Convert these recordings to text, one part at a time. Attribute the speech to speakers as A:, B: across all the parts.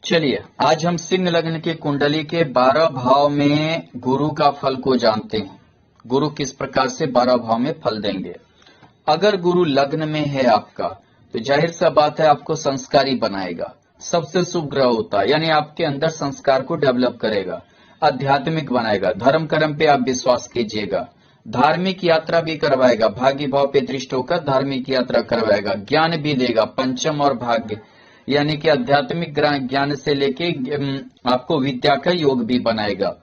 A: चलिए आज हम सिंह लग्न की कुंडली के 12 भाव में गुरु का फल को जानते हैं। गुरु किस प्रकार से 12 भाव में फल देंगे। अगर गुरु लग्न में है आपका तो जाहिर सा बात है आपको संस्कारी बनाएगा। सबसे शुभ ग्रह होता है, यानी आपके अंदर संस्कार को डेवलप करेगा, आध्यात्मिक बनाएगा, धर्म कर्म पे आप विश्वास कीजिएगा, धार्मिक यात्रा भी करवाएगा, भाग्य भाव पे दृष्ट होकर धार्मिक यात्रा करवाएगा, ज्ञान भी देगा, पंचम और भाग्य यानी कि आध्यात्मिक ज्ञान से लेके आपको विद्या का योग भी बनाएगा।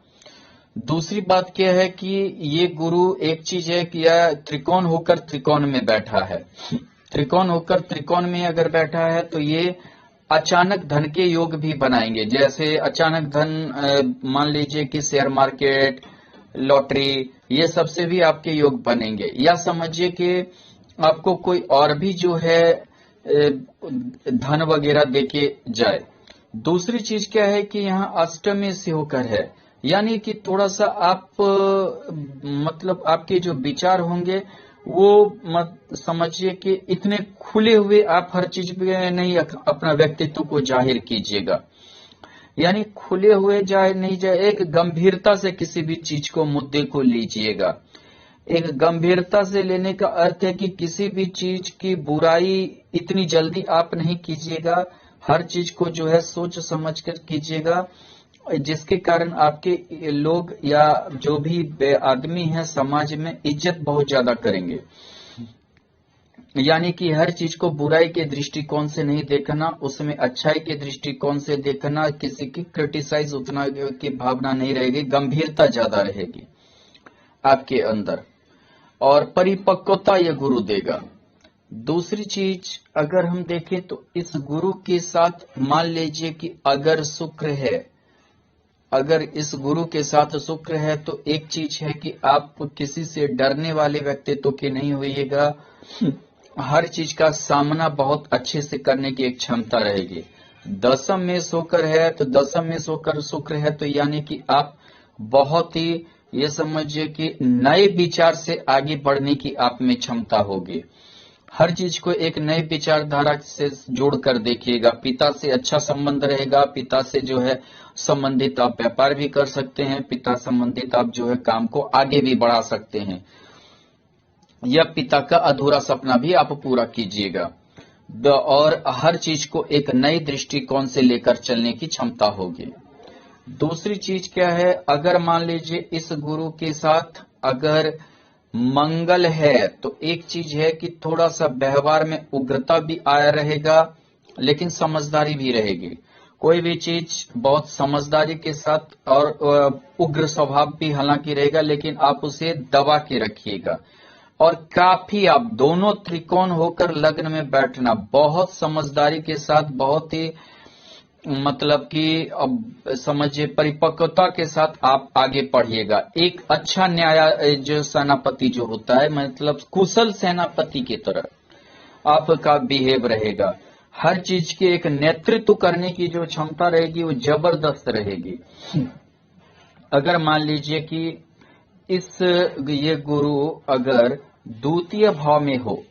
A: दूसरी बात क्या है कि ये गुरु एक चीज है कि यह त्रिकोण होकर त्रिकोण में बैठा है। त्रिकोण होकर त्रिकोण में अगर बैठा है तो ये अचानक धन के योग भी बनाएंगे। जैसे अचानक धन मान लीजिए कि शेयर मार्केट, लॉटरी, ये सबसे भी आपके योग बनेंगे। या समझिए कि आपको कोई और भी जो है धन वगैरह देके जाए। दूसरी चीज क्या है कि यहाँ अष्टमी से होकर है, यानी कि थोड़ा सा आप मतलब आपके जो विचार होंगे वो मत समझिए कि इतने खुले हुए आप हर चीज में नहीं अपना व्यक्तित्व को जाहिर कीजिएगा। यानी खुले हुए जाए नहीं जाए, एक गंभीरता से किसी भी चीज को, मुद्दे को लीजिएगा। एक गंभीरता से लेने का अर्थ है कि किसी भी चीज की बुराई इतनी जल्दी आप नहीं कीजिएगा। हर चीज को जो है सोच समझ कर कीजिएगा, जिसके कारण आपके लोग या जो भी आदमी है समाज में इज्जत बहुत ज्यादा करेंगे। यानी कि हर चीज को बुराई के दृष्टिकोण से नहीं देखना, उसमें अच्छाई के दृष्टिकोण से देखना। किसी की क्रिटिसाइज उतना की भावना नहीं रहेगी, गंभीरता ज्यादा रहेगी आपके अंदर, और परिपक्वता ये गुरु देगा। दूसरी चीज अगर हम देखें तो इस गुरु के साथ मान लीजिए कि अगर शुक्र है, अगर इस गुरु के साथ शुक्र है तो एक चीज है कि आप किसी से डरने वाले व्यक्तित्व के नहीं होइएगा। हर चीज का सामना बहुत अच्छे से करने की एक क्षमता रहेगी। दसम में शुक्र है तो दसम में शुक्र है तो यानी कि आप बहुत ही ये समझिए कि नए विचार से आगे बढ़ने की आप में क्षमता होगी। हर चीज को एक नए विचारधारा से जोड़कर देखिएगा। पिता से अच्छा संबंध रहेगा, पिता से जो है संबंधित आप व्यापार भी कर सकते हैं, पिता संबंधित आप जो है काम को आगे भी बढ़ा सकते हैं, या पिता का अधूरा सपना भी आप पूरा कीजिएगा। और हर चीज को एक नए दृष्टिकोण से लेकर चलने की क्षमता होगी। दूसरी चीज क्या है, अगर मान लीजिए इस गुरु के साथ अगर मंगल है तो एक चीज है कि थोड़ा सा व्यवहार में उग्रता भी आया रहेगा, लेकिन समझदारी भी रहेगी। कोई भी चीज बहुत समझदारी के साथ और उग्र स्वभाव भी हालांकि रहेगा, लेकिन आप उसे दबा के रखिएगा। और काफी आप दोनों त्रिकोण होकर लग्न में बैठना, बहुत समझदारी के साथ, बहुत ही मतलब कि अब समझिए परिपक्वता के साथ आप आगे बढ़िएगा। एक अच्छा न्याय जो सेनापति जो होता है, मतलब कुशल सेनापति की तरह आपका बिहेव रहेगा। हर चीज के एक नेतृत्व करने की जो क्षमता रहेगी वो जबरदस्त रहेगी। अगर मान लीजिए कि ये गुरु अगर द्वितीय भाव में हो,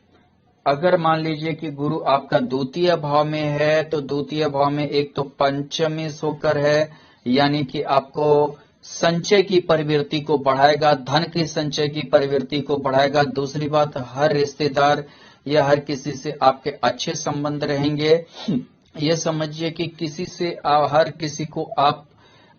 A: अगर मान लीजिए कि गुरु आपका द्वितीय भाव में है तो द्वितीय भाव में एक तो पंचमी होकर है, यानी कि आपको संचय की प्रवृत्ति को बढ़ाएगा, धन की संचय की प्रवृत्ति को बढ़ाएगा। दूसरी बात, हर रिश्तेदार या हर किसी से आपके अच्छे संबंध रहेंगे। ये समझिए कि किसी से हर किसी को आप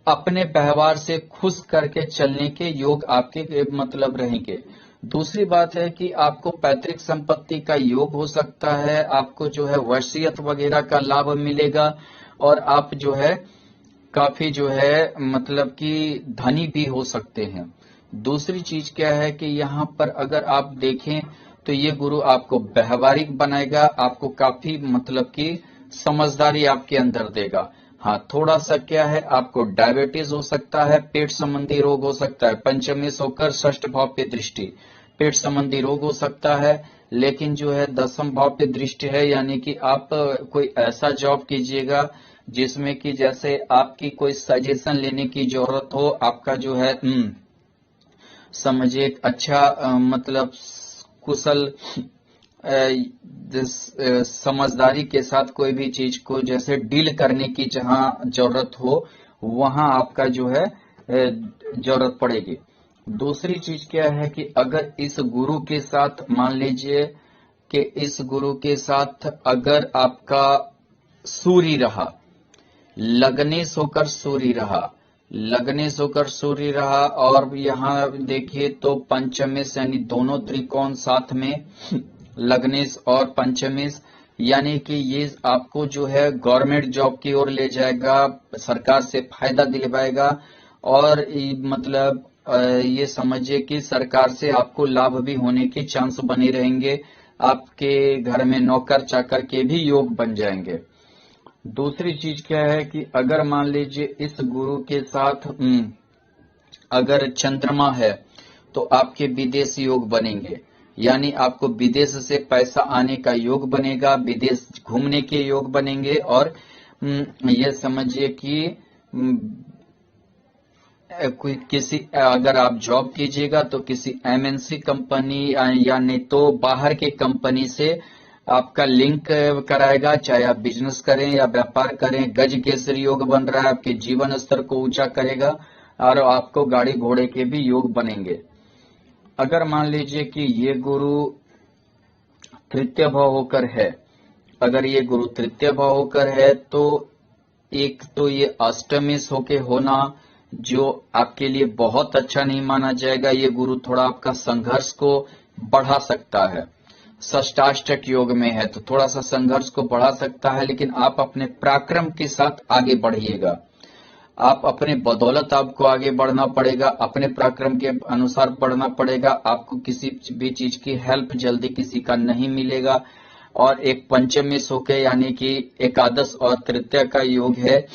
A: अपने व्यवहार से खुश करके चलने के योग आपके मतलब रहेंगे। दूसरी बात है कि आपको पैतृक संपत्ति का योग हो सकता है, आपको जो है वसीयत वगैरह का लाभ मिलेगा, और आप जो है काफी जो है मतलब कि धनी भी हो सकते हैं। दूसरी चीज क्या है कि यहाँ पर अगर आप देखें तो ये गुरु आपको व्यवहारिक बनाएगा, आपको काफी मतलब कि समझदारी आपके अंदर देगा। हाँ, थोड़ा सा क्या है, आपको डायबिटीज हो सकता है, पेट संबंधी रोग हो सकता है। पंचमी से होकर षष्ठ भाव पे दृष्टि, पेट संबंधी रोग हो सकता है। लेकिन जो है दसम भाव पे दृष्टि है, यानी कि आप कोई ऐसा जॉब कीजिएगा जिसमें कि जैसे आपकी कोई सजेशन लेने की जरूरत हो, आपका जो है समझिए एक अच्छा मतलब कुशल समझदारी के साथ कोई भी चीज को जैसे डील करने की जहां जरूरत हो वहां आपका जो है जरूरत पड़ेगी। दूसरी चीज क्या है कि अगर इस गुरु के साथ मान लीजिए कि इस गुरु के साथ अगर आपका सूर्य रहा, लग्नेश होकर सूर्य रहा, लग्नेश होकर सूर्य रहा, और यहाँ देखिए तो पंचमेश यानी दोनों त्रिकोण साथ में लग्नेश और पंचमेश, यानी कि ये आपको जो है गवर्नमेंट जॉब की ओर ले जाएगा, सरकार से फायदा दिलवाएगा, और मतलब ये समझिए कि सरकार से आपको लाभ भी होने के चांस बने रहेंगे, आपके घर में नौकर चाकर के भी योग बन जाएंगे। दूसरी चीज क्या है कि अगर मान लीजिए इस गुरु के साथ अगर चंद्रमा है तो आपके विदेश योग बनेंगे, यानी आपको विदेश से पैसा आने का योग बनेगा, विदेश घूमने के योग बनेंगे, और ये समझिए कि कोई किसी अगर आप जॉब कीजिएगा तो किसी एमएनसी कंपनी या नहीं तो बाहर के कंपनी से आपका लिंक कराएगा, चाहे आप बिजनेस करें या व्यापार करें। गज केसरी योग बन रहा है, आपके जीवन स्तर को ऊंचा करेगा और आपको गाड़ी घोड़े के भी योग बनेंगे। अगर मान लीजिए कि ये गुरु तृतीय भाव होकर है, अगर ये गुरु तृतीय भाव होकर है तो एक तो ये अष्टमेश होके होना जो आपके लिए बहुत अच्छा नहीं माना जाएगा। ये गुरु थोड़ा आपका संघर्ष को बढ़ा सकता है, षष्टाष्टक योग में है तो थोड़ा सा संघर्ष को बढ़ा सकता है, लेकिन आप अपने पराक्रम के साथ आगे बढ़िएगा। आप अपने बदौलत आपको आगे बढ़ना पड़ेगा, अपने पराक्रम के अनुसार बढ़ना पड़ेगा। आपको किसी भी चीज की हेल्प जल्दी किसी का नहीं मिलेगा। और एक पंचमेश होके यानी कि एकादश और तृतीय का योग है,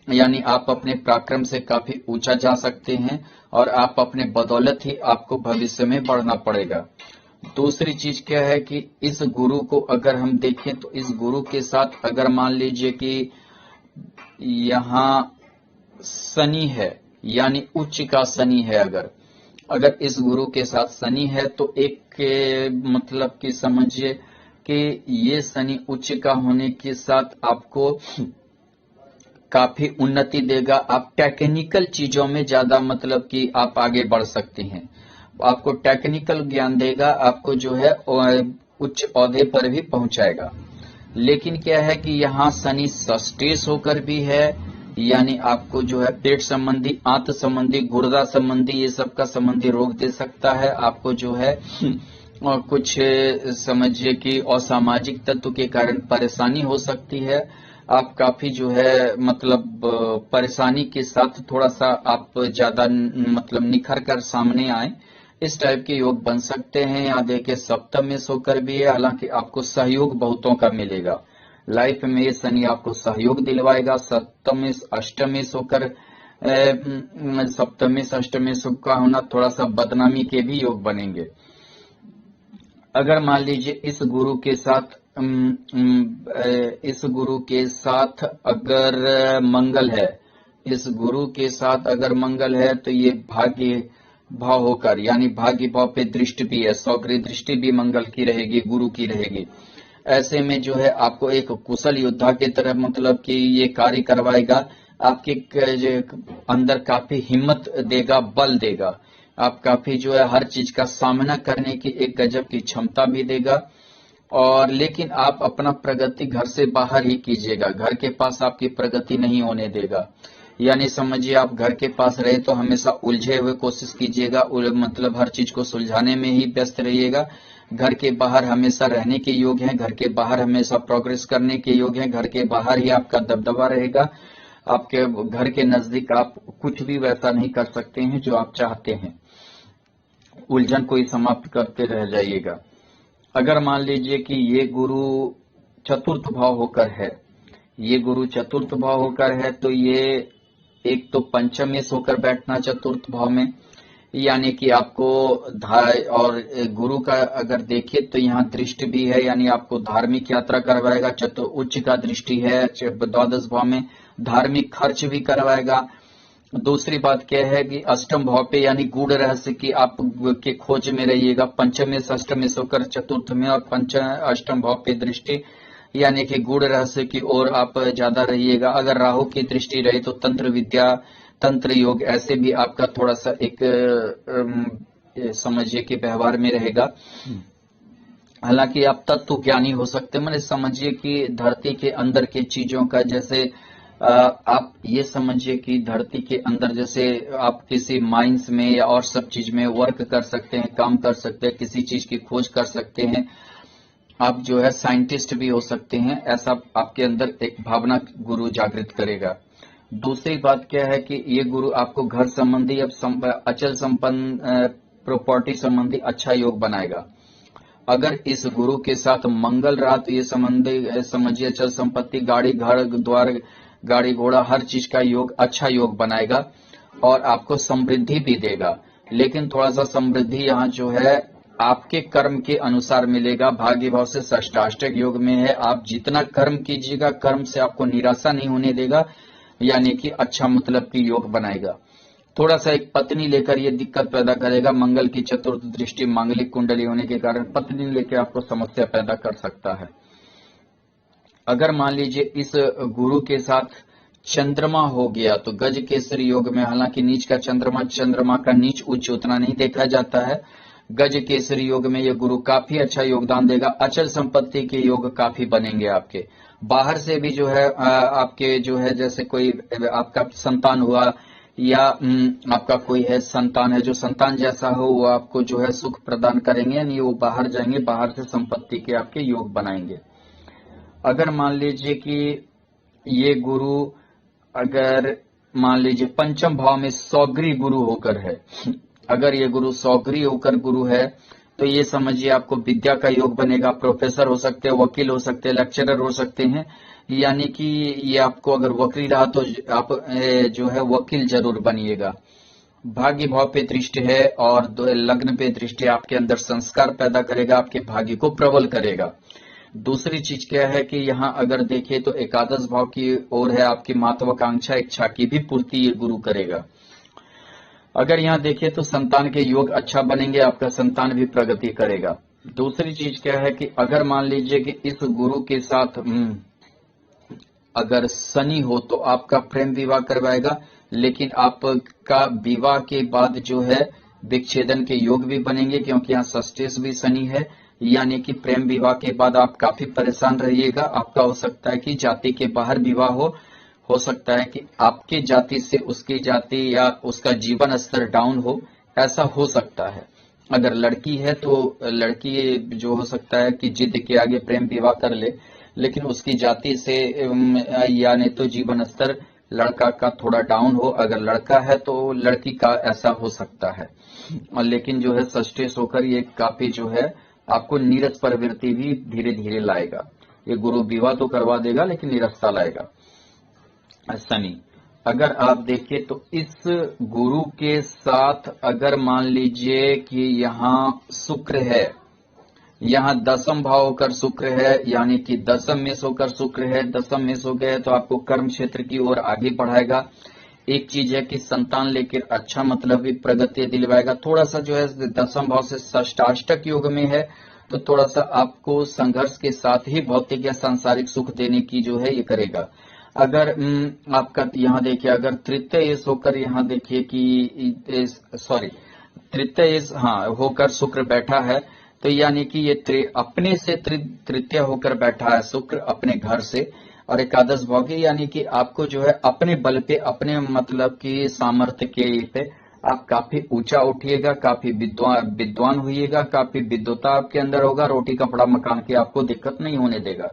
A: यानी आप अपने पराक्रम से काफी ऊंचा जा सकते हैं और आप अपने बदौलत ही आपको भविष्य में बढ़ना पड़ेगा। दूसरी चीज क्या है कि इस गुरु को अगर हम देखें तो इस गुरु के साथ अगर मान लीजिए कि यहाँ शनि है, यानी उच्च का शनि है, अगर इस गुरु के साथ शनि है तो एक मतलब कि समझिए कि ये शनि उच्च का होने के साथ आपको काफी उन्नति देगा। आप टेक्निकल चीजों में ज्यादा मतलब कि आप आगे बढ़ सकते हैं, आपको टेक्निकल ज्ञान देगा, आपको जो है उच्च ओहदे पर भी पहुंचाएगा। लेकिन क्या है कि यहाँ शनि षष्ठेश होकर भी है, यानी आपको जो है पेट संबंधी, आंत संबंधी, गुर्दा संबंधी ये सब का संबंधी रोग दे सकता है। आपको जो है और कुछ समझिए कि असामाजिक तत्व के कारण परेशानी हो सकती है। आप काफी जो है मतलब परेशानी के साथ थोड़ा सा आप ज्यादा मतलब निखर कर सामने आए, इस टाइप के योग बन सकते हैं। यहाँ देखिए सप्तमेश होकर भी है, हालांकि आपको सहयोग बहुतों का मिलेगा लाइफ में, ये शनि आपको सहयोग दिलवाएगा। सप्तमेश अष्टमेश होकर सप्तमेश अष्टमेश का होना थोड़ा सा बदनामी के भी योग बनेंगे। अगर मान लीजिए इस गुरु के साथ अगर मंगल है, इस गुरु के साथ अगर मंगल है तो ये भाग्य भाव होकर, यानी भाग्य भाव पे दृष्टि भी है, सौग्री दृष्टि भी मंगल की रहेगी, गुरु की रहेगी। ऐसे में जो है आपको एक कुशल योद्धा की तरह मतलब कि ये कार्य करवाएगा, आपके अंदर काफी हिम्मत देगा, बल देगा। आप काफी जो है हर चीज का सामना करने की एक गजब की क्षमता भी देगा। और लेकिन आप अपना प्रगति घर से बाहर ही कीजिएगा, घर के पास आपकी प्रगति नहीं होने देगा। यानी समझिए आप घर के पास रहे तो हमेशा उलझे हुए कोशिश कीजिएगा, मतलब हर चीज को सुलझाने में ही व्यस्त रहिएगा। घर के बाहर हमेशा रहने के योग हैं, घर के बाहर हमेशा प्रोग्रेस करने के योग हैं, घर के बाहर ही आपका दबदबा रहेगा। आपके घर के नजदीक आप कुछ भी वैसा नहीं कर सकते हैं जो आप चाहते हैं, उलझन को ही समाप्त करते रह जाइएगा। अगर मान लीजिए कि ये गुरु चतुर्थ भाव होकर है, ये गुरु चतुर्थ भाव होकर है तो ये एक तो पंचमेश होकर बैठना चतुर्थ भाव में, यानी कि आपको और गुरु का अगर देखें तो यहाँ दृष्टि भी है, यानी आपको धार्मिक यात्रा करवाएगा। उच्च का दृष्टि है द्वादश भाव में, धार्मिक खर्च भी करवाएगा। दूसरी बात क्या है कि अष्टम भाव पे यानी गूढ़ रहस्य की आप के खोज में रहिएगा। पंचम में से अष्टम में से होकर चतुर्थ में और पंच अष्टम भाव पे दृष्टि यानी कि गूढ़ रहस्य की ओर आप ज्यादा रहिएगा। अगर राहु की दृष्टि रहे तो तंत्र विद्या, तंत्र योग ऐसे भी आपका थोड़ा सा एक समझिए कि व्यवहार में रहेगा। हालांकि आप तत्व ज्ञानी हो सकते हैं, मैंने समझिए कि धरती के अंदर के चीजों का, जैसे आप ये समझिए कि धरती के अंदर जैसे आप किसी माइंस में या और सब चीज में वर्क कर सकते हैं, काम कर सकते हैं, किसी चीज की खोज कर सकते हैं, आप जो है साइंटिस्ट भी हो सकते हैं। ऐसा आपके अंदर एक भावना गुरु जागृत करेगा। दूसरी बात क्या है कि ये गुरु आपको घर संबंधी अचल संपन्न प्रॉपर्टी संबंधी अच्छा योग बनाएगा। अगर इस गुरु के साथ मंगल रहा तो ये संबंधी समझिए अचल संपत्ति, गाड़ी, घर द्वार, गाड़ी घोड़ा, हर चीज का योग अच्छा योग बनाएगा और आपको समृद्धि भी देगा। लेकिन थोड़ा सा समृद्धि यहाँ जो है आपके कर्म के अनुसार मिलेगा। भाग्य भाव से षष्ठाष्टक योग में है, आप जितना कर्म कीजिएगा कर्म से आपको निराशा नहीं होने देगा, यानी कि अच्छा मतलब की योग बनाएगा। थोड़ा सा एक पत्नी लेकर ये दिक्कत पैदा करेगा। मंगल की चतुर्थ दृष्टि मांगलिक कुंडली होने के कारण पत्नी लेकर आपको समस्या पैदा कर सकता है। अगर मान लीजिए इस गुरु के साथ चंद्रमा हो गया तो गज केसरी योग में, हालांकि नीच का चंद्रमा का नीच उच्च उतना नहीं देखा जाता है, गज केसरी योग में ये गुरु काफी अच्छा योगदान देगा। अचल संपत्ति के योग काफी बनेंगे आपके। बाहर से भी जो है आपके जो है जैसे कोई आपका संतान हुआ या आपका कोई है संतान है जो संतान जैसा हो, वो आपको जो है सुख प्रदान करेंगे, यानी वो बाहर जाएंगे, बाहर से संपत्ति के आपके योग बनाएंगे। अगर मान लीजिए कि ये गुरु अगर मान लीजिए पंचम भाव में सौगरी गुरु होकर है, अगर ये गुरु सौगरी होकर गुरु है तो ये समझिए आपको विद्या का योग बनेगा। प्रोफेसर हो सकते हैं, वकील हो सकते हैं, लेक्चरर हो सकते हैं, यानी कि ये आपको अगर वकील रहा तो आप जो है वकील जरूर बनिएगा। भाग्य भाव पे दृष्टि है और लग्न पे दृष्टि आपके अंदर संस्कार पैदा करेगा, आपके भाग्य को प्रबल करेगा। दूसरी चीज क्या है कि यहाँ अगर देखें तो एकादश भाव की ओर है, आपकी महत्वाकांक्षा इच्छा की भी पूर्ति ये गुरु करेगा। अगर यहाँ देखें तो संतान के योग अच्छा बनेंगे, आपका संतान भी प्रगति करेगा। दूसरी चीज क्या है कि अगर मान लीजिए कि इस गुरु के साथ अगर शनि हो तो आपका प्रेम विवाह करवाएगा, लेकिन आपका विवाह के बाद जो है विच्छेदन के योग भी बनेंगे, क्योंकि यहाँ षष्ठेश भी शनि है, यानी कि प्रेम विवाह के बाद आप काफी परेशान रहिएगा। आपका हो सकता है कि जाति के बाहर विवाह हो सकता है कि आपके जाति से उसकी जाति या उसका जीवन स्तर डाउन हो, ऐसा हो सकता है। अगर लड़की है तो लड़की जो हो सकता है कि जिद के आगे प्रेम विवाह कर ले, लेकिन उसकी जाति से यानी तो जीवन स्तर लड़का का थोड़ा डाउन हो। अगर लड़का है तो लड़की का ऐसा हो सकता है, और लेकिन जो है षष्ठेश होकर ये काफी जो है आपको नीरस प्रवृत्ति भी धीरे धीरे लाएगा। ये गुरु विवाह तो करवा देगा लेकिन नीरसता लाएगा शनि। अगर आप देखें तो इस गुरु के साथ अगर मान लीजिए कि यहाँ शुक्र है, यहाँ दसम भाव होकर शुक्र है, यानी कि दसम में होकर शुक्र है, दसम में हो गया तो आपको कर्म क्षेत्र की ओर आगे बढ़ाएगा। एक चीज है कि संतान लेकर अच्छा मतलब भी प्रगति दिलवाएगा। थोड़ा सा जो है दसम भाव से षष्ठाष्टक योग में है तो थोड़ा सा आपको संघर्ष के साथ ही भौतिक या सांसारिक सुख देने की जो है ये करेगा। अगर आपका यहाँ देखिए अगर तृतीय होकर यहाँ देखिए कि सॉरी तृतीय होकर शुक्र बैठा है, तो यानी कि ये अपने से तृतीय होकर बैठा है शुक्र अपने घर से, और एकादश भाव की, यानी कि आपको जो है अपने बल पे अपने मतलब की सामर्थ्य के पे आप काफी ऊंचा उठिएगा, काफी विद्वान होइएगा, काफी विद्वता आपके अंदर होगा, रोटी कपड़ा मकान की आपको दिक्कत नहीं होने देगा।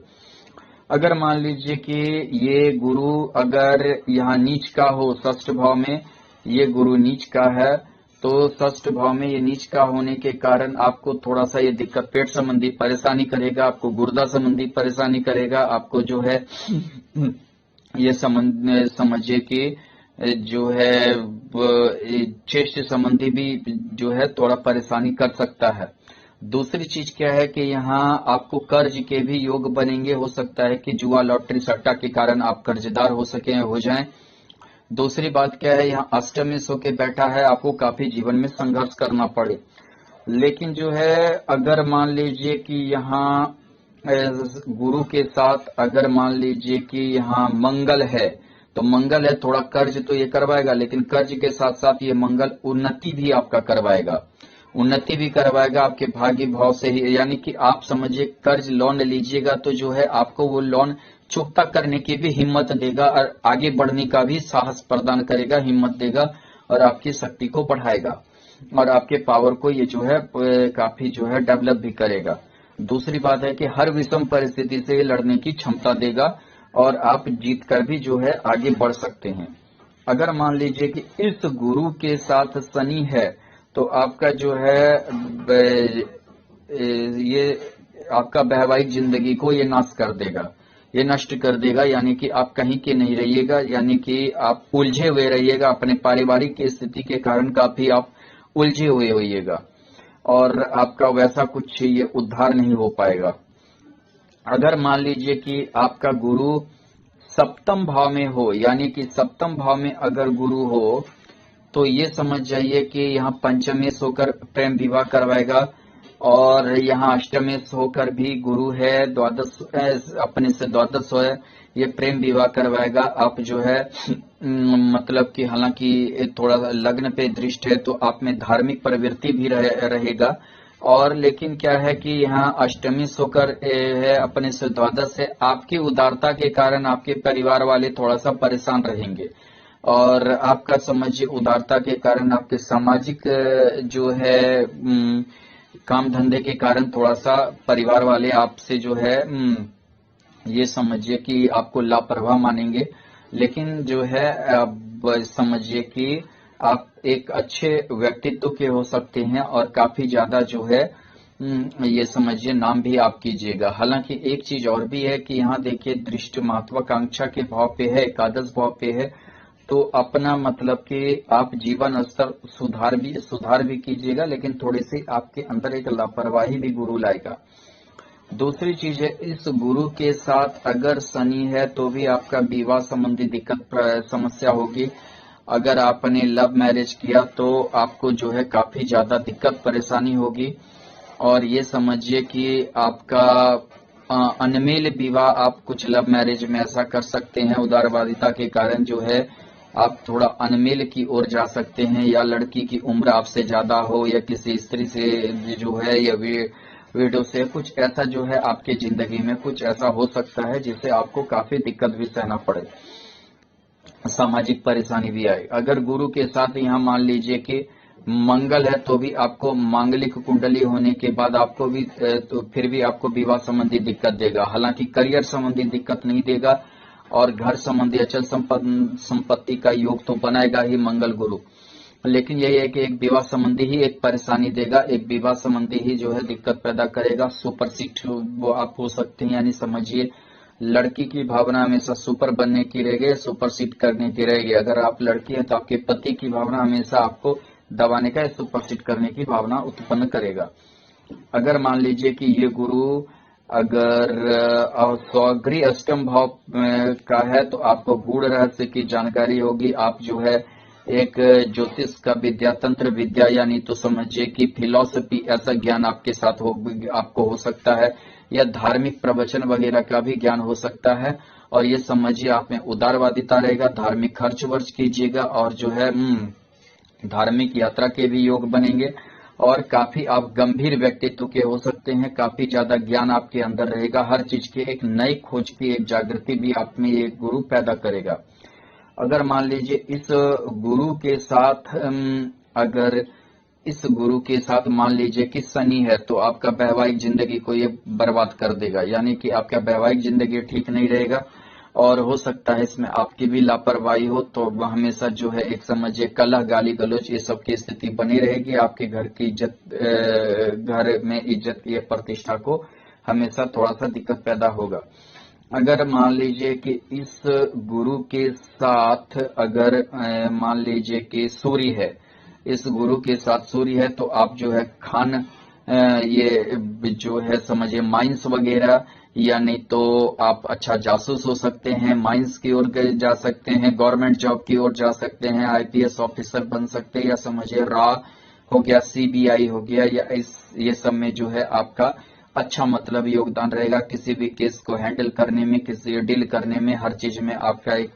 A: अगर मान लीजिए कि ये गुरु अगर यहाँ नीच का हो, षष्ठ भाव में ये गुरु नीच का है, तो षष्ठ भाव में ये नीच का होने के कारण आपको थोड़ा सा ये दिक्कत पेट संबंधी परेशानी करेगा, आपको गुर्दा संबंधी परेशानी करेगा, आपको जो है ये समझिए कि जो है चेस्ट संबंधी भी जो है थोड़ा परेशानी कर सकता है। दूसरी चीज क्या है कि यहाँ आपको कर्ज के भी योग बनेंगे। हो सकता है कि जुआ लॉटरी सट्टा के कारण आप कर्जदार हो जाएं। दूसरी बात क्या है, यहाँ अष्टम में सो के बैठा है, आपको काफी जीवन में संघर्ष करना पड़े। लेकिन जो है अगर मान लीजिए कि यहाँ गुरु के साथ अगर मान लीजिए कि यहाँ मंगल है, तो मंगल है, थोड़ा कर्ज तो ये करवाएगा, लेकिन कर्ज के साथ साथ ये मंगल उन्नति भी आपका करवाएगा, उन्नति भी करवाएगा आपके भाग्य भाव से ही। यानी कि आप समझिए कर्ज लोन लीजिएगा तो जो है आपको वो लोन चुकता करने की भी हिम्मत देगा और आगे बढ़ने का भी साहस प्रदान करेगा, हिम्मत देगा और आपकी शक्ति को बढ़ाएगा और आपके पावर को ये जो है काफी जो है डेवलप भी करेगा। दूसरी बात है कि हर विषम परिस्थिति से लड़ने की क्षमता देगा और आप जीत कर भी जो है आगे बढ़ सकते हैं। अगर मान लीजिए कि इस गुरु के साथ शनि है तो आपका जो है ये आपका वैवाहिक जिंदगी को ये नाश कर देगा, ये नष्ट कर देगा। यानी कि आप कहीं के नहीं रहिएगा, यानी कि आप उलझे हुए रहिएगा, अपने पारिवारिक स्थिति के कारण काफी आप उलझे हुए होइएगा और आपका वैसा कुछ ये उद्धार नहीं हो पाएगा। अगर मान लीजिए कि आपका गुरु सप्तम भाव में हो, यानी कि सप्तम भाव में अगर गुरु हो तो ये समझ जाइए कि यहाँ पंचमेश होकर प्रेम विवाह करवाएगा और यहाँ अष्टमेश होकर भी गुरु है, द्वादश अपने से द्वादश है, ये प्रेम विवाह करवाएगा। आप जो है मतलब कि हालांकि थोड़ा लग्न पे दृष्टि है तो आप में धार्मिक प्रवृत्ति भी रहेगा और लेकिन क्या है कि यहाँ अष्टमी होकर है, अपने से द्वादश है, आपकी उदारता के कारण आपके परिवार वाले थोड़ा सा परेशान रहेंगे और आपका समझिए उदारता के कारण आपके सामाजिक जो है काम धंधे के कारण थोड़ा सा परिवार वाले आपसे जो है ये समझिए कि आपको लापरवाह मानेंगे। लेकिन जो है अब समझिए कि आप एक अच्छे व्यक्तित्व के हो सकते हैं और काफी ज्यादा जो है ये समझिए नाम भी आप कीजिएगा। हालांकि एक चीज और भी है कि यहाँ देखिए दृष्टि महत्वाकांक्षा के भाव पे है, एकादश भाव पे है, तो अपना मतलब कि आप जीवन स्तर सुधार भी कीजिएगा, लेकिन थोड़ी सी आपके अंदर एक लापरवाही भी गुरु लाएगा। दूसरी चीज है इस गुरु के साथ अगर शनि है तो भी आपका विवाह संबंधी दिक्कत समस्या होगी। अगर आपने लव मैरिज किया तो आपको जो है काफी ज्यादा दिक्कत परेशानी होगी और ये समझिए कि आपका अनमेल विवाह आप कुछ लव मैरिज में ऐसा कर सकते हैं, उदारवादिता के कारण जो है आप थोड़ा अनमेल की ओर जा सकते हैं, या लड़की की उम्र आपसे ज्यादा हो या किसी स्त्री से जो है या विडो से कुछ ऐसा जो है आपके जिंदगी में कुछ ऐसा हो सकता है जिससे आपको काफी दिक्कत भी सहना पड़े, सामाजिक परेशानी भी आए। अगर गुरु के साथ यहाँ मान लीजिए कि मंगल है तो भी आपको मांगलिक कुंडली होने के बाद आपको भी तो फिर भी आपको विवाह संबंधी दिक्कत देगा। हालांकि करियर संबंधी दिक्कत नहीं देगा और घर संबंधी अचल संपत्ति का योग तो बनाएगा ही मंगल गुरु, लेकिन यही है कि एक विवाह संबंधी ही एक परेशानी देगा, एक विवाह संबंधी ही जो है दिक्कत पैदा करेगा। सुपरसीट वो आप हो सकते हैं, यानी समझिए लड़की की भावना हमेशा सुपर बनने की रहेगी, सुपरसीट करने की रहेगी। अगर आप लड़की हैं तो आपके पति की भावना हमेशा आपको दबाने का, सुपरसीट करने की भावना उत्पन्न करेगा। अगर मान लीजिए कि ये गुरु अगर स्वगृह अष्टम भाव का है तो आपको गूढ़ रहस्य की जानकारी होगी। आप जो है एक ज्योतिष का विद्या, तंत्र विद्या, यानी तो समझिए कि फिलॉसफी, ऐसा ज्ञान आपके साथ आपको हो सकता है, या धार्मिक प्रवचन वगैरह का भी ज्ञान हो सकता है। और ये समझिए आप में उदारवादिता रहेगा, धार्मिक खर्च वर्च कीजिएगा और जो है धार्मिक यात्रा के भी योग बनेंगे और काफी आप गंभीर व्यक्तित्व के हो सकते हैं। काफी ज्यादा ज्ञान आपके अंदर रहेगा, हर चीज की एक नई खोज की एक जागृति भी आप में ये गुरु पैदा करेगा। अगर मान लीजिए इस गुरु के साथ अगर इस गुरु के साथ मान लीजिए कि शनि है तो आपका वैवाहिक जिंदगी को ये बर्बाद कर देगा, यानी कि आपका वैवाहिक जिंदगी ठीक नहीं रहेगा और हो सकता है इसमें आपकी भी लापरवाही हो, तो हमेशा जो है एक समझिए कलह, गाली गलौज, ये सब की स्थिति बनी रहेगी। आपके घर की इज्जत, घर में इज्जत की प्रतिष्ठा को हमेशा थोड़ा सा दिक्कत पैदा होगा। अगर मान लीजिए कि इस गुरु के साथ अगर मान लीजिए कि सूर्य है, इस गुरु के साथ सूर्य है तो आप जो है ये जो है समझिए माइंस वगैरह, या नहीं तो आप अच्छा जासूस हो सकते हैं, माइंस की ओर जा सकते हैं, गवर्नमेंट जॉब की ओर जा सकते हैं, आईपीएस ऑफिसर बन सकते हैं, या समझिए रॉ हो गया, सीबीआई हो गया, या ये सब में जो है आपका अच्छा मतलब योगदान रहेगा। किसी भी केस को हैंडल करने में, किसी डील करने में, हर चीज में आपका एक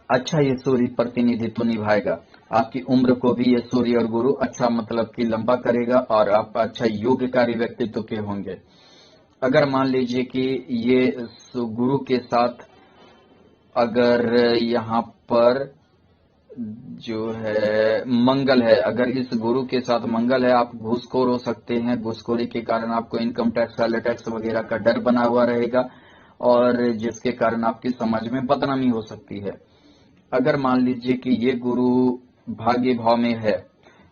A: अच्छा ये सूर्य प्रतिनिधित्व निभाएगा। आपकी उम्र को भी ये सूर्य और गुरु अच्छा मतलब कि लंबा करेगा, और आप अच्छा योग्यकारी व्यक्तित्व के होंगे। अगर मान लीजिए कि ये गुरु के साथ अगर यहाँ पर जो है मंगल है, अगर इस गुरु के साथ मंगल है, आप घूसखोर हो सकते हैं। घूसखोरी के कारण आपको इनकम टैक्स, सैलरी टैक्स वगैरह का डर बना हुआ रहेगा, और जिसके कारण आपकी समाज में बदनामी हो सकती है। अगर मान लीजिए कि ये गुरु भाग्य भाव में है,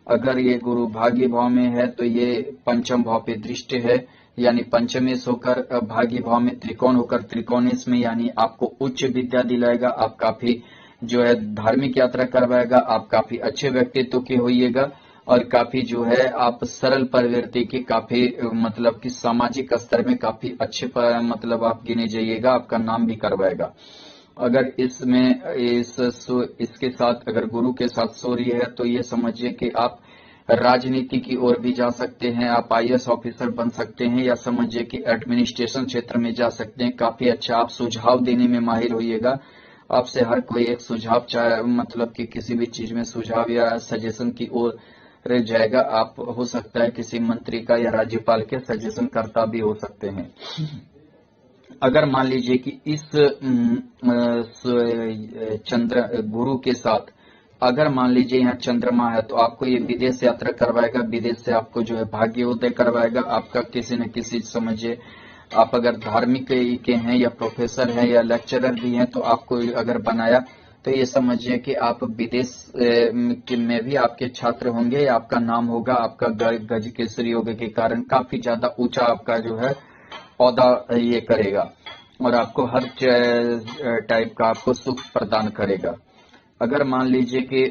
A: अगर ये गुरु भाग्य भाव में है तो ये पंचम भाव पे दृष्टि है, यानी पंचमेश होकर भाग्य भाव में त्रिकोण होकर त्रिकोणेश में, यानी आपको उच्च विद्या दिलाएगा। आप काफी जो है धार्मिक यात्रा करवाएगा, आप काफी अच्छे व्यक्तित्व के होइएगा, और काफी जो है आप सरल प्रवृत्ति के, काफी मतलब कि सामाजिक स्तर में काफी अच्छे मतलब आप गिने जाइएगा, आपका नाम भी करवाएगा। अगर इसमें इसके साथ अगर गुरु के साथ सूर्य है तो ये समझिए कि आप राजनीति की ओर भी जा सकते हैं, आप आईएएस ऑफिसर बन सकते हैं, या समझिए कि एडमिनिस्ट्रेशन क्षेत्र में जा सकते हैं। काफी अच्छा आप सुझाव देने में माहिर होइएगा। आपसे हर कोई एक सुझाव चाहे मतलब कि किसी भी चीज में सुझाव या सजेशन की ओर रह जाएगा। आप हो सकता है किसी मंत्री का या राज्यपाल के सजेशन करता भी हो सकते हैं। अगर मान लीजिए कि इस चंद्र गुरु के साथ अगर मान लीजिए यहाँ चंद्रमा है, तो आपको ये विदेश यात्रा करवाएगा, विदेश से आपको जो है भाग्योदय करवाएगा। आपका किसी न किसी समझिए, आप अगर धार्मिक के हैं या प्रोफेसर हैं या लेक्चरर भी हैं, तो आपको अगर बनाया तो ये समझिए कि आप विदेश में भी आपके छात्र होंगे, आपका नाम होगा, आपका गज केसरी योग के कारण काफी ज्यादा ऊंचा आपका जो है औदा ये करेगा, और आपको हर टाइप का आपको सुख प्रदान करेगा। अगर मान लीजिए कि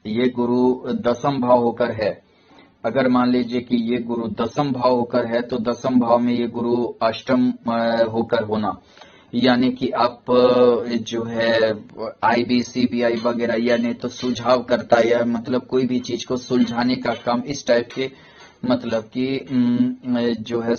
A: ये गुरु दसम भाव होकर है, अगर मान लीजिए कि ये गुरु दसम भाव होकर है, तो दसम भाव में ये गुरु अष्टम होकर होना, यानी कि आप जो है आईबी सीबीआई वगैरह, यानी तो सुझाव करता है, या मतलब कोई भी चीज को सुलझाने का काम, इस टाइप के मतलब कि जो है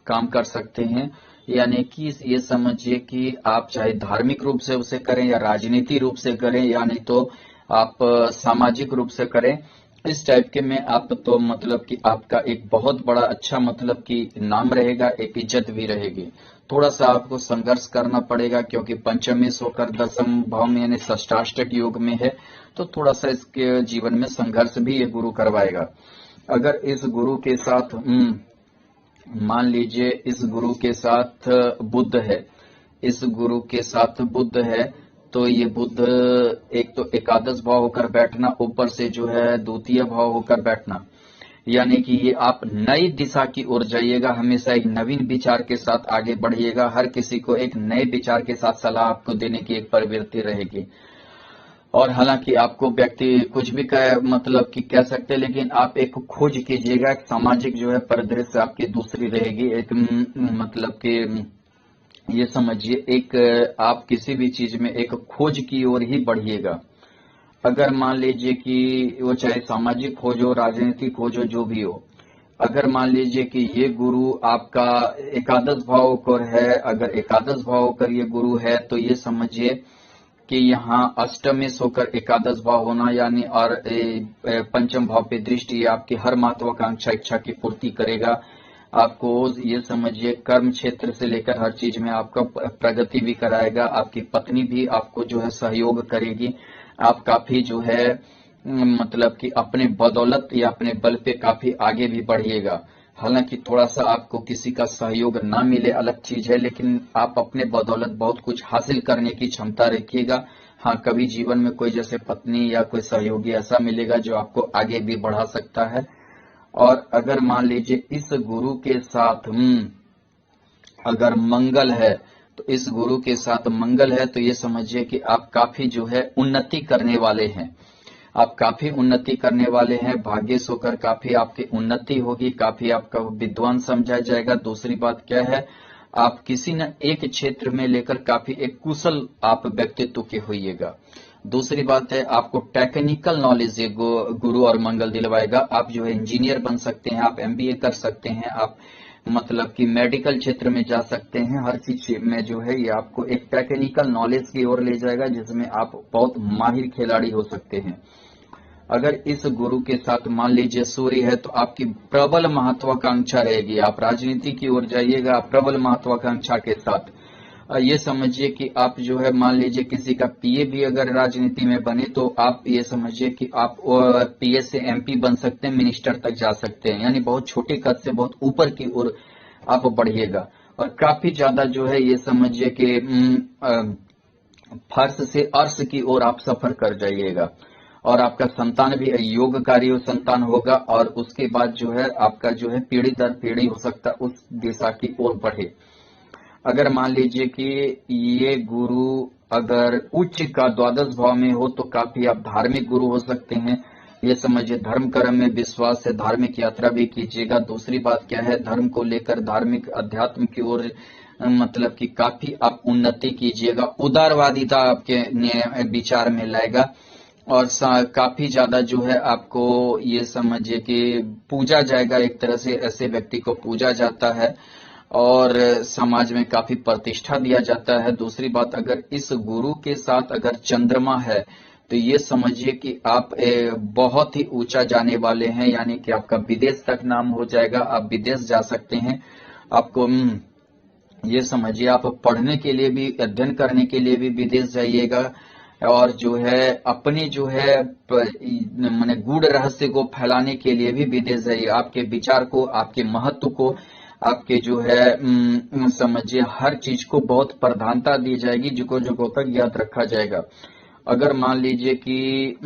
A: काम कर सकते हैं। यानी कि ये समझिए कि आप चाहे धार्मिक रूप से उसे करें या राजनीति रूप से करें, या नहीं तो आप सामाजिक रूप से करें, इस टाइप के में आप तो मतलब कि आपका एक बहुत बड़ा अच्छा मतलब कि नाम रहेगा, एक इज्जत भी रहेगी। थोड़ा सा आपको संघर्ष करना पड़ेगा, क्योंकि पंचमेश होकर दसम भाव में यानी षष्ठाष्टक योग में है, तो थोड़ा सा इसके जीवन में संघर्ष भी ये गुरु करवाएगा। अगर इस गुरु के साथ मान लीजिए इस गुरु के साथ बुध है, इस गुरु के साथ बुध है, तो ये बुध एक तो एकादश भाव होकर बैठना, ऊपर से जो है द्वितीय भाव होकर बैठना, यानी कि ये आप नई दिशा की ओर जाइएगा, हमेशा एक नवीन विचार के साथ आगे बढ़िएगा। हर किसी को एक नए विचार के साथ सलाह आपको देने की एक प्रवृत्ति रहेगी। और हालांकि आपको व्यक्ति कुछ भी मतलब कि कह सकते हैं, लेकिन आप एक खोज कीजिएगा, एक सामाजिक जो है परिदृश्य आपकी दूसरी रहेगी। एक मतलब कि ये समझिए एक आप किसी भी चीज में एक खोज की ओर ही बढ़िएगा। अगर मान लीजिए कि वो चाहे सामाजिक खोज हो, राजनीतिक खोज हो, जो भी हो, अगर मान लीजिए कि ये गुरु आपका एकादश भाव होकर है, अगर एकादश भाव होकर ये गुरु है, तो ये समझिए कि यहाँ अष्टमेश होकर एकादश भाव होना, यानी और पंचम भाव पे दृष्टि आपकी हर महत्वाकांक्षा इच्छा की पूर्ति करेगा। आपको ये समझिए कर्म क्षेत्र से लेकर हर चीज में आपका प्रगति भी कराएगा। आपकी पत्नी भी आपको जो है सहयोग करेगी। आप काफी जो है मतलब कि अपने बदौलत या अपने बल पे काफी आगे भी बढ़िएगा। हालांकि थोड़ा सा आपको किसी का सहयोग ना मिले अलग चीज है, लेकिन आप अपने बदौलत बहुत कुछ हासिल करने की क्षमता रखिएगा। हाँ, कभी जीवन में कोई जैसे पत्नी या कोई सहयोगी ऐसा मिलेगा जो आपको आगे भी बढ़ा सकता है। और अगर मान लीजिए इस गुरु के साथ अगर मंगल है, तो इस गुरु के साथ मंगल है, तो ये समझिए कि आप काफी जो है उन्नति करने वाले हैं। आप काफी उन्नति करने वाले हैं, भाग्यश होकर काफी आपकी उन्नति होगी, काफी आपका विद्वान समझा जाएगा। दूसरी बात क्या है, आप किसी न एक क्षेत्र में लेकर काफी एक कुशल आप व्यक्तित्व के होइएगा। दूसरी बात है, आपको टेक्निकल नॉलेज गुरु और मंगल दिलवाएगा। आप जो है इंजीनियर बन सकते हैं, आप एमबीए कर सकते हैं, आप मतलब कि मेडिकल क्षेत्र में जा सकते हैं। हर चीज में जो है ये आपको एक टेक्निकल नॉलेज की ओर ले जाएगा, जिसमें आप बहुत माहिर खिलाड़ी हो सकते हैं। अगर इस गुरु के साथ मान लीजिए सूर्य है तो आपकी प्रबल महत्वाकांक्षा रहेगी। आप राजनीति की ओर जाइएगा प्रबल महत्वाकांक्षा के साथ। ये समझिए कि आप जो है मान लीजिए किसी का पीए भी अगर राजनीति में बने तो आप ये समझिए कि आप पीए से एमपी बन सकते हैं, मिनिस्टर तक जा सकते हैं, यानी बहुत छोटे कद से बहुत ऊपर की ओर आप बढ़िएगा। और काफी ज्यादा जो है ये समझिए कि फर्श से अर्श की ओर आप सफर कर जाइएगा। और आपका संतान भी योगकारी संतान होगा, और उसके बाद जो है आपका जो है पीढ़ी दर पीढ़ी हो सकता है उस दिशा की ओर बढ़े। अगर मान लीजिए कि ये गुरु अगर उच्च का द्वादश भाव में हो तो काफी आप धार्मिक गुरु हो सकते हैं। ये समझिए धर्म कर्म में विश्वास है, धार्मिक यात्रा भी कीजिएगा। दूसरी बात क्या है, धर्म को लेकर धार्मिक अध्यात्म की ओर मतलब कि काफी आप उन्नति कीजिएगा। उदारवादिता आपके विचार में लाएगा, और काफी ज्यादा जो है आपको ये समझिए कि पूजा जाएगा। एक तरह से ऐसे व्यक्ति को पूजा जाता है और समाज में काफी प्रतिष्ठा दिया जाता है। दूसरी बात, अगर इस गुरु के साथ अगर चंद्रमा है तो ये समझिए कि आप बहुत ही ऊंचा जाने वाले हैं, यानी कि आपका विदेश तक नाम हो जाएगा। आप विदेश जा सकते हैं। आपको ये समझिए आप पढ़ने के लिए भी, अध्ययन करने के लिए भी विदेश जाइएगा। और जो है अपने जो है माने गूढ़ रहस्य को फैलाने के लिए भी विदेश जाइए। आपके विचार को, आपके महत्व को, आपके जो है समझिए हर चीज को बहुत प्रधानता दी जाएगी, जो तक याद रखा जाएगा। अगर मान लीजिए कि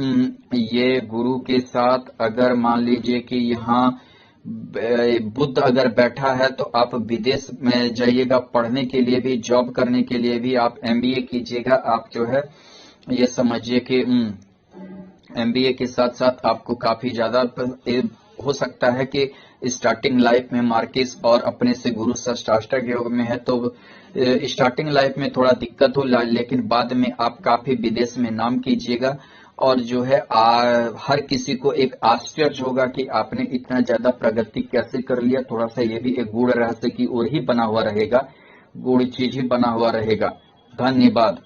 A: ये गुरु के साथ अगर मान लीजिए कि यहाँ बुद्ध अगर बैठा है तो आप विदेश में जाइएगा पढ़ने के लिए भी, जॉब करने के लिए भी। आप एमबीए कीजिएगा। आप जो है ये समझिए कि एमबीए के साथ साथ आपको काफी ज्यादा हो सकता है कि स्टार्टिंग लाइफ में मार्केस और अपने से गुरु षष्टाष्टक योग में है तो स्टार्टिंग लाइफ में थोड़ा दिक्कत हो, लेकिन बाद में आप काफी विदेश में नाम कीजिएगा। और जो है हर किसी को एक आश्चर्य होगा कि आपने इतना ज्यादा प्रगति कैसे कर लिया। थोड़ा सा ये भी एक गूढ़ रहस्य की ओर ही बना हुआ रहेगा, गूढ़ चीज ही बना हुआ रहेगा। धन्यवाद।